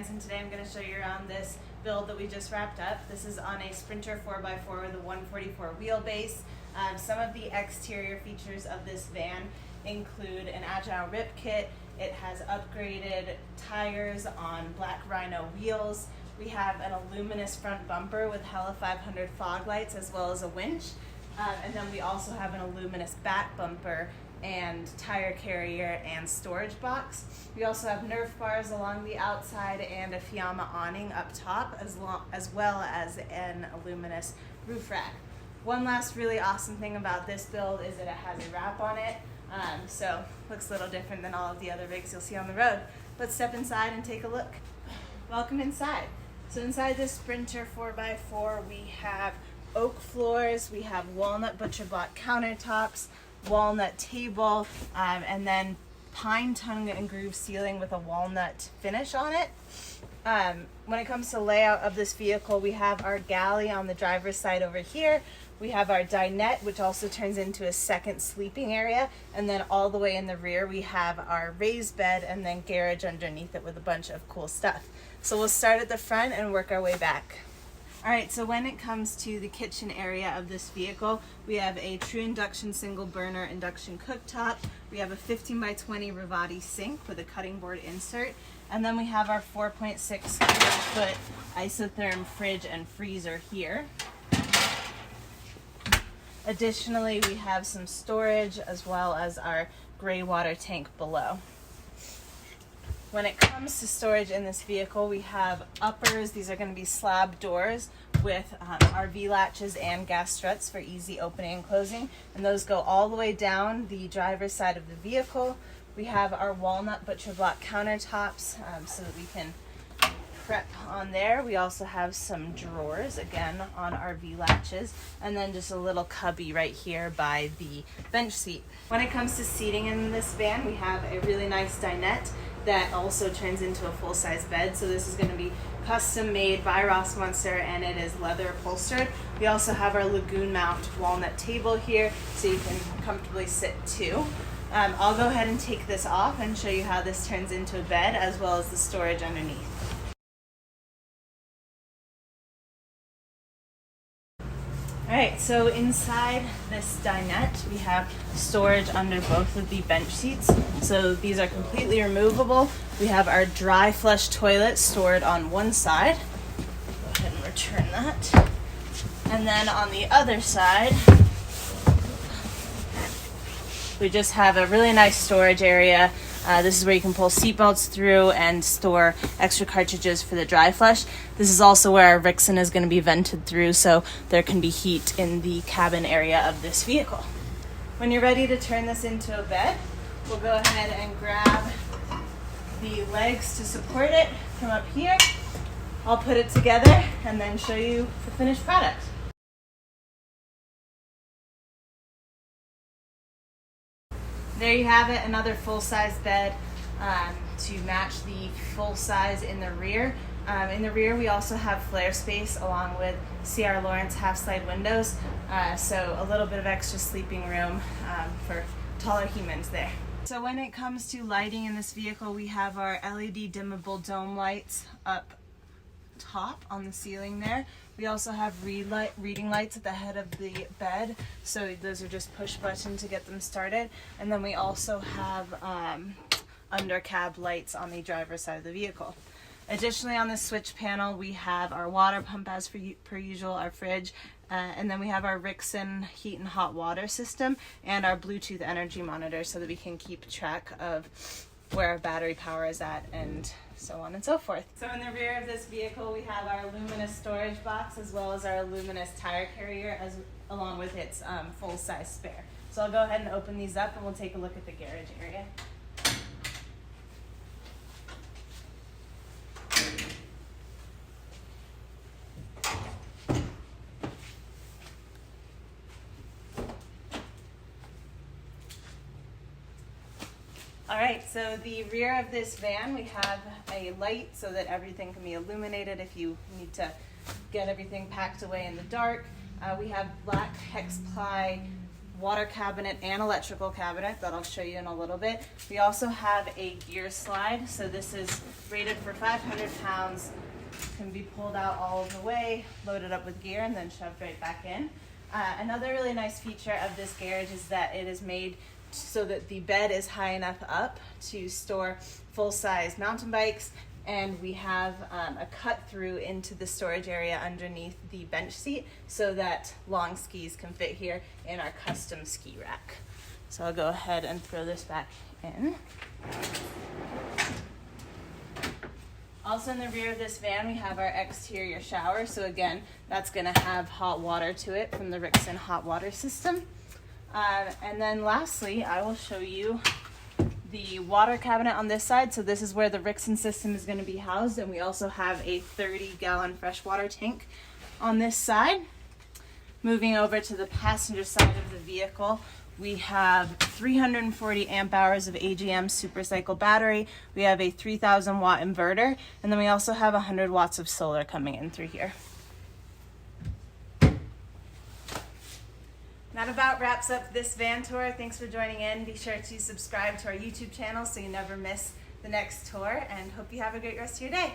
Vans, and today I'm going to show you around this build that we just wrapped up. This is on a Sprinter 4x4 with a 144 wheelbase. Some of the exterior features of this van include an agile rip kit. It has upgraded tires on black Rhino wheels. We have an Aluminess front bumper with Hella 500 fog lights as well as a winch. And then we also have an Aluminess back bumper and tire carrier and storage box. We also have nerf bars along the outside and a Fiamma awning up top, as well as an Aluminess roof rack. One last really awesome thing about this build is that it has a wrap on it, so looks a little different than all of the other rigs you'll see on the road. Let's step inside and take a look. Welcome inside. So inside this Sprinter 4x4 we have oak floors, we have walnut butcher block countertops, walnut table, and then pine tongue and groove ceiling with a walnut finish on it. When it comes to layout of this vehicle, we have our galley on the driver's side over here. We have our dinette, which also turns into a second sleeping area, and then all the way in the rear we have our raised bed and then garage underneath it with a bunch of cool stuff. So we'll start at the front and work our way back. Alright, so when it comes to the kitchen area of this vehicle, we have a true induction single burner induction cooktop. We have a 15x20 Rivati sink with a cutting board insert. And then we have our 4.6 square foot isotherm fridge and freezer here. Additionally, we have some storage as well as our gray water tank below. When it comes to storage in this vehicle, we have uppers. These are going to be slab doors with RV latches and gas struts for easy opening and closing. And those go all the way down the driver's side of the vehicle. We have our walnut butcher block countertops so that we can prep on there. We also have some drawers, again, on RV latches. And then just a little cubby right here by the bench seat. When it comes to seating in this van, we have a really nice dinette that also turns into a full-size bed. So this is going to be custom made by Rossmönster and it is leather upholstered. We also have our lagoon mount walnut table here so you can comfortably sit too. I'll go ahead and take this off and show you how this turns into a bed as well as the storage underneath. Alright, so inside this dinette we have storage under both of the bench seats. So these are completely removable. We have our dry flush toilet stored on one side. Go ahead and return that. And then on the other side, we just have a really nice storage area. This is where you can pull seat belts through and store extra cartridges for the dry flush. This is also where our Rixen is going to be vented through so there can be heat in the cabin area of this vehicle. When you're ready to turn this into a bed, we'll go ahead and grab the legs to support it from up here. I'll put it together and then show you the finished product. There you have it, another full-size bed to match the full size in the rear. In the rear we also have Flarespace along with C.R. Lawrence half-slide windows, so a little bit of extra sleeping room for taller humans there. So when it comes to lighting in this vehicle, we have our LED dimmable dome lights up top on the ceiling there. We also have reading lights at the head of the bed, so those are just push button to get them started. And then we also have under cab lights on the driver's side of the vehicle. Additionally, on the switch panel we have our water pump as per usual, our fridge, and then we have our Rixen heat and hot water system and our Bluetooth energy monitor so that we can keep track of where our battery power is at and so on and so forth. So in the rear of this vehicle we have our Aluminess storage box as well as our Aluminess tire carrier along with its full-size spare. So I'll go ahead and open these up and we'll take a look at the garage area. Alright, so the rear of this van, we have a light so that everything can be illuminated if you need to get everything packed away in the dark. We have black hex ply water cabinet and electrical cabinet that I'll show you in a little bit. We also have a gear slide. So this is rated for 500 pounds. Can be pulled out all the way, loaded up with gear, and then shoved right back in. Another really nice feature of this garage is that it is made so that the bed is high enough up to store full-size mountain bikes, and we have a cut through into the storage area underneath the bench seat so that long skis can fit here in our custom ski rack. So I'll go ahead and throw this back in. Also in the rear of this van, we have our exterior shower. So again, that's gonna have hot water to it from the Rixen hot water system. And then lastly, I will show you the water cabinet on this side. So this is where the Rixen system is gonna be housed. And we also have a 30-gallon freshwater tank on this side. Moving over to the passenger side of the vehicle, we have 340 amp hours of AGM supercycle battery. We have a 3,000 watt inverter, and then we also have 100 watts of solar coming in through here. That about wraps up this van tour. Thanks for joining in. Be sure to subscribe to our YouTube channel so you never miss the next tour, and hope you have a great rest of your day.